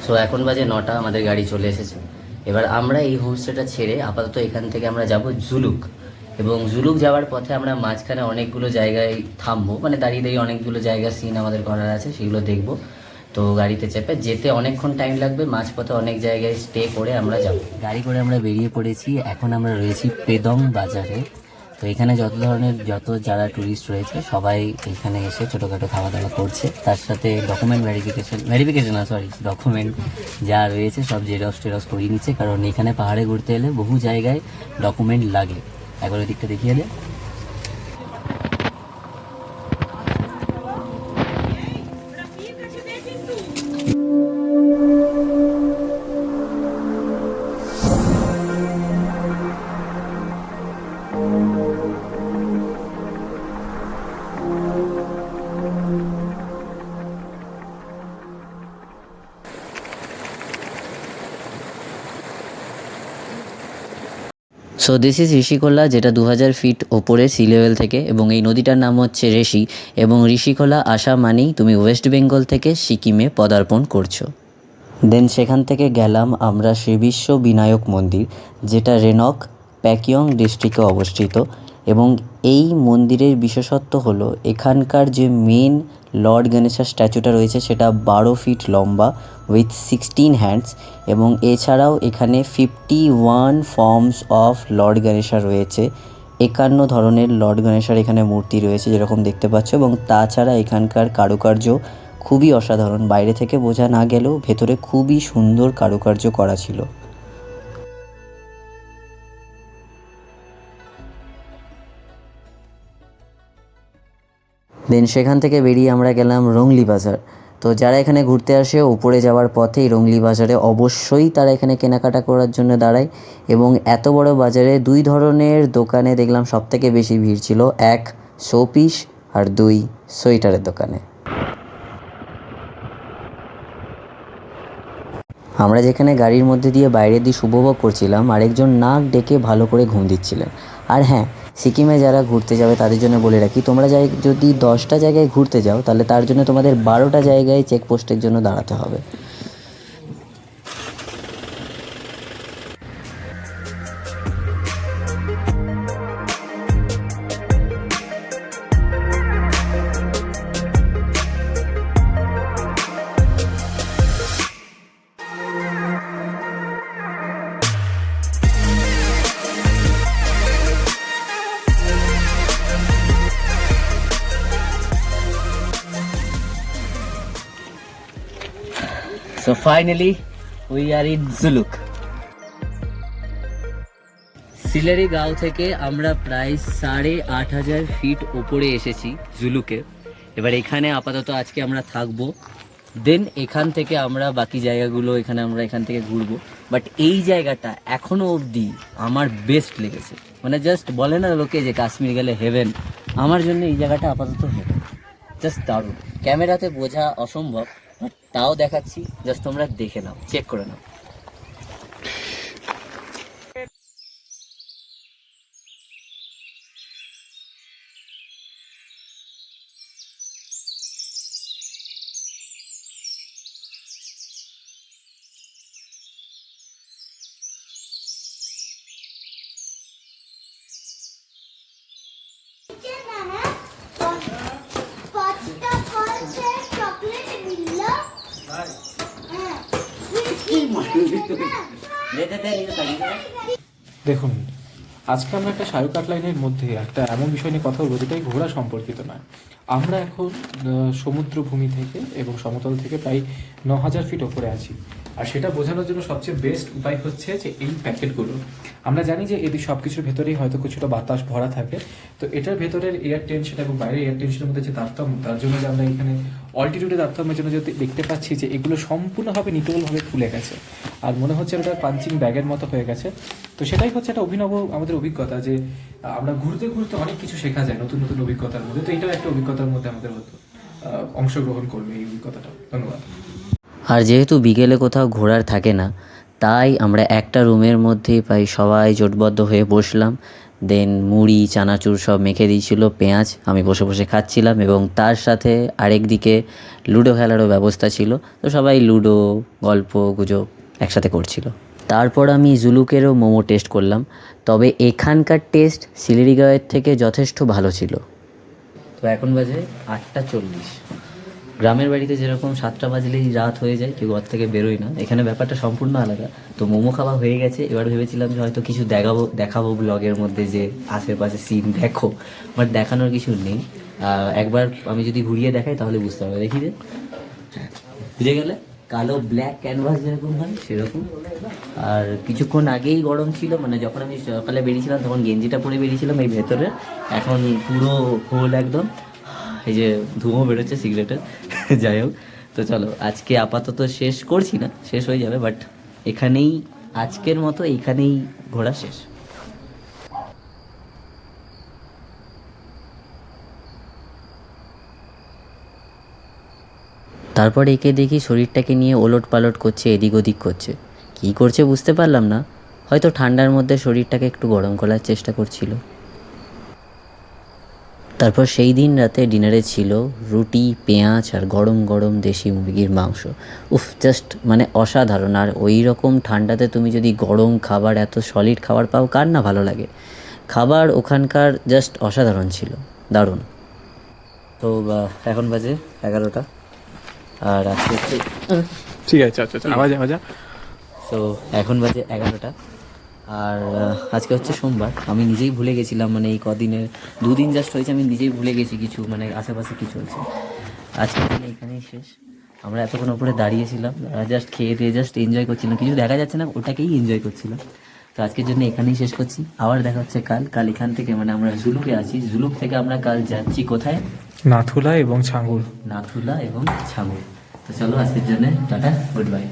So এখন বাজে 9টা, আমাদের গাড়ি চলে এসেছে। এবার আমরা এই হোমস্টেটা ছেড়ে আপাতত এখান থেকে আমরা যাব জুলুক, এবং জুলুক যাওয়ার পথে আমরা মাঝখানে অনেকগুলো জায়গায় থামবো, মানে দাঁড়িয়ে দাঁড়িয়ে অনেকগুলো জায়গা সিন আমাদের করার আছে, সেগুলো দেখবো। তো গাড়িতে চেপে যেতে অনেকক্ষণ টাইম লাগবে, মাঝপথে অনেক জায়গায় স্টে করে আমরা যাব। গাড়ি করে আমরা বেরিয়ে পড়েছি। এখন আমরা রয়েছি পেদং বাজারে। তো এখানে যত যারা ট্যুরিস্ট রয়েছে সবাই এখানে এসে ছোটোখাটো খাওয়া দাওয়া করছে, তার সাথে ডকুমেন্ট ডকুমেন্ট যা রয়েছে সব জেরক্স করিয়ে নিচ্ছে, কারণ এখানে পাহাড়ে ঘুরতে এলে বহু জায়গায় ডকুমেন্ট লাগে। একবার ওই দিকটা দেখিয়ে দেয়। সো দিস ইজ ঋষিখোলা, যেটা 2000 ফিট ওপরে সি লেভেল থেকে, এবং এই নদীটার নাম হচ্ছে ঋষি। এবং ঋষিখোলা আসা মানেই তুমি ওয়েস্ট বেঙ্গল থেকে সিকিমে পদার্পণ করছো। দেন সেখান থেকে গেলাম আমরা শ্রী বিশ্ব বিনায়ক মন্দির, যেটা রেনক প্যাকিয়ং ডিস্ট্রিক্টে অবস্থিত। এবং এই মন্দিরের বিশেষত্ব হলো এখানকার যে মেন লর্ড গণেশের স্ট্যাচুটা রয়েছে সেটা 12 ফিট লম্বা উইথ 16 হ্যান্ডস, এবং এছাড়াও এখানে 51 ফর্মস অফ লর্ড গণেশা রয়েছে। 51 ধরনের লর্ড গণেশার এখানে মূর্তি রয়েছে যেরকম দেখতে পাচ্ছ, এবং তাছাড়া এখানকার কারুকার্য খুবই অসাধারণ। বাইরে থেকে বোঝা না গেলেও ভেতরে খুবই সুন্দর কারুকার্য করা ছিল। দেন সেখান থেকে বেরিয়ে আমরা গেলাম রংলি বাজার। তো যারা এখানে ঘুরতে আসে উপরে যাওয়ার পথে এই রংলি বাজারে অবশ্যই তারা এখানে কেনাকাটা করার জন্য দাঁড়ায়, এবং এত বড় বাজারে 2 ধরনের দোকানে দেখলাম সবথেকে বেশি ভিড় ছিল, 1 শোপিস আর 2 সোয়েটারের দোকানে। আমরা যেখানে গাড়ির মধ্যে দিয়ে বাইরের দিক উপভোগ করছিলাম, আরেকজন নাক ডেকে ভালো করে ঘুম দিচ্ছিলেন। আর হ্যাঁ, সিকিমে যারা ঘুরতে যাবে তাদের জন্য বলে রাখি, তোমরা যদি 10টা জায়গায় ঘুরতে যাও তাহলে তার জন্য তোমাদের 12টা জায়গায় চেকপোস্টের জন্য দাঁড়াতে হবে। So finally we are in Zuluk. সিলারি গাঁও থেকে আমরা প্রায় 8,500 ফিট ওপরে এসেছি জুলুকে। এবার এখানে আপাতত আজকে আমরা থাকবো, দেন এখান থেকে আমরা বাকি জায়গাগুলো এখান থেকে ঘুরবো। বাট এই জায়গাটা এখনো অবধি আমার বেস্ট লেগেছে, মানে জাস্ট বলে না লোকে যে কাশ্মীর গেলে হেভেন, আমার জন্য এই জায়গাটা আপাতত হেভেন, জাস্ট দারুণ। ক্যামেরাতে বোঝা অসম্ভব, বাট তাও দেখাচ্ছি, জাস্ট তোমরা দেখে নাও, চেক করে নাও। দেখুন, আজকে আমরা একটা শাহরুখ লাইনের মধ্যে একটা এমন বিষয় নিয়ে কথা বলবো যেটাই ঘোরা সম্পর্কিত নয়। আমরা এখন সমুদ্রভূমি থেকে এবং সমতল থেকে প্রায় 9,000 ফিট ওপরে আছি। আর সেটা বোঝানোর জন্য সবচেয়ে বেস্ট উপায় হচ্ছে যে এই প্যাকেটগুলো। আমরা জানি যে এদের সব কিছুর ভেতরেই হয়তো কিছুটা বাতাস ভরা থাকে, তো এটার ভেতরের এয়ার টেনশন এবং বাইরের এয়ার টেনশনের মধ্যে যে তারতম্য, তার জন্য যে আমরা এখানে অল্টিটিউডের তারতম্যের জন্য যদি দেখতে পাচ্ছি যে এগুলো সম্পূর্ণভাবে নিটোলভাবে খুলে গেছে, আর মনে হচ্ছে ওটা পাঞ্চিং ব্যাগের মতো হয়ে গেছে। তো সেটাই হচ্ছে একটা অভিনব আমাদের অভিজ্ঞতা, যে আমরা ঘুরতে ঘুরতে অনেক কিছু শেখা যায় নতুন নতুন অভিজ্ঞতার মধ্যে। তো এটাও একটা অভিজ্ঞতার মধ্যে আমাদের হতো অংশগ্রহণ করবে এই অভিজ্ঞতাটা। ধন্যবাদ। আর যেহেতু বিকেলে কোথাও ঘোরার থাকে না, তাই আমরা একটা রুমের মধ্যেই প্রায় সবাই জোটবদ্ধ হয়ে বসলাম। দেন মুড়ি চানাচুর সব মেখে দিয়েছিল, পেঁয়াজ, আমি বসে বসে খাচ্ছিলাম এবং তার সাথে আরেক দিকে লুডো খেলারও ব্যবস্থা ছিল। তো সবাই লুডো, গল্প গুজব একসাথে করছিল। তারপর আমি জুলুকেরও মোমো টেস্ট করলাম, তবে এখানকার টেস্ট শিলিগুড়ির থেকে যথেষ্ট ভালো ছিল। তো এখন বাজে 8:40। গ্রামের বাড়িতে যেরকম 7টা বাজলেই রাত হয়ে যায়, কেউ ঘর থেকে বেরোয় না, এখানে ব্যাপারটা সম্পূর্ণ আলাদা। তো মোমো খাওয়া হয়ে গেছে, এবার ভেবেছিলাম যে হয়তো কিছু দেখাবো ব্লগের মধ্যে যে আশেপাশে সিন দেখো, বাট দেখানোর কিছু নেই। একবার আমি যদি ঘুরিয়ে দেখাই তাহলে বুঝতে পারবে। দেখি যে বুঝে গেলে, কালো ব্ল্যাক ক্যানভাস যেরকম হয় সেরকম। আর কিছুক্ষণ আগেই গরম ছিল, মানে যখন আমি সকালে বেরিয়েছিলাম তখন গেঞ্জিটা পরে বেরিয়েছিলাম এই ভেতরে, এখন পুরো হোল একদম। এই যে ধুঁয়ো বেরোচ্ছে সিগারেটের। যাই হোক, তো চলো আজকে আপাতত শেষ করছি না, শেষ হয়ে যাবে, বাট এখানেই আজকের মতো এইখানেই ঘোরা শেষ। তারপর একে দেখি শরীরটাকে নিয়ে ওলট পালট করছে, এদিক ওদিক করছে। কী করছে বুঝতে পারলাম না, হয়তো ঠান্ডার মধ্যে শরীরটাকে একটু গরম করার চেষ্টা করছিল। তারপর সেই দিন রাতে ডিনারে ছিল রুটি, পেঁয়াজ আর গরম গরম দেশি মুরগির মাংস। উফ, জাস্ট মানে অসাধারণ। আর ওই রকম ঠান্ডাতে তুমি যদি গরম খাবার, এত সলিড খাবার পাও, কার না ভালো লাগে। খাবার ওখানকার জাস্ট অসাধারণ ছিল, দারুণ। তো এখন বাজে 11টা, আর আজকে হচ্ছে ঠিক আছে, আচ্ছা আচ্ছা, আওয়াজ। তো এখন বাজে 11টা, আর আজকে হচ্ছে সোমবার। আমি নিজেই ভুলে গেছিলাম, মানে এই কদিনের 2 দিন জাস্ট হয়েছে, আমি নিজেই ভুলে গেছি কিছু, মানে আশেপাশে কী চলছে। আজকে দিনে এখানেই শেষ। আমরা এতক্ষণ ওপরে দাঁড়িয়েছিলাম, জাস্ট খেয়ে দিয়ে জাস্ট এনজয় করছিলাম, কিছু দেখা যাচ্ছে না, ওটাকেই এনজয় করছিলাম। তো আজকের জন্য এখানেই শেষ করছি। আবার দেখা হচ্ছে কাল এখান থেকে, মানে আমরা জুলুকে আছি, জুলুক থেকে আমরা কাল যাচ্ছি কোথায়? নাথুলা এবং ছাঙ্গুর। নাথুলা এবং ছাঙ্গুর। তো চলো আজকের জন্য টাটা, গুড বাই।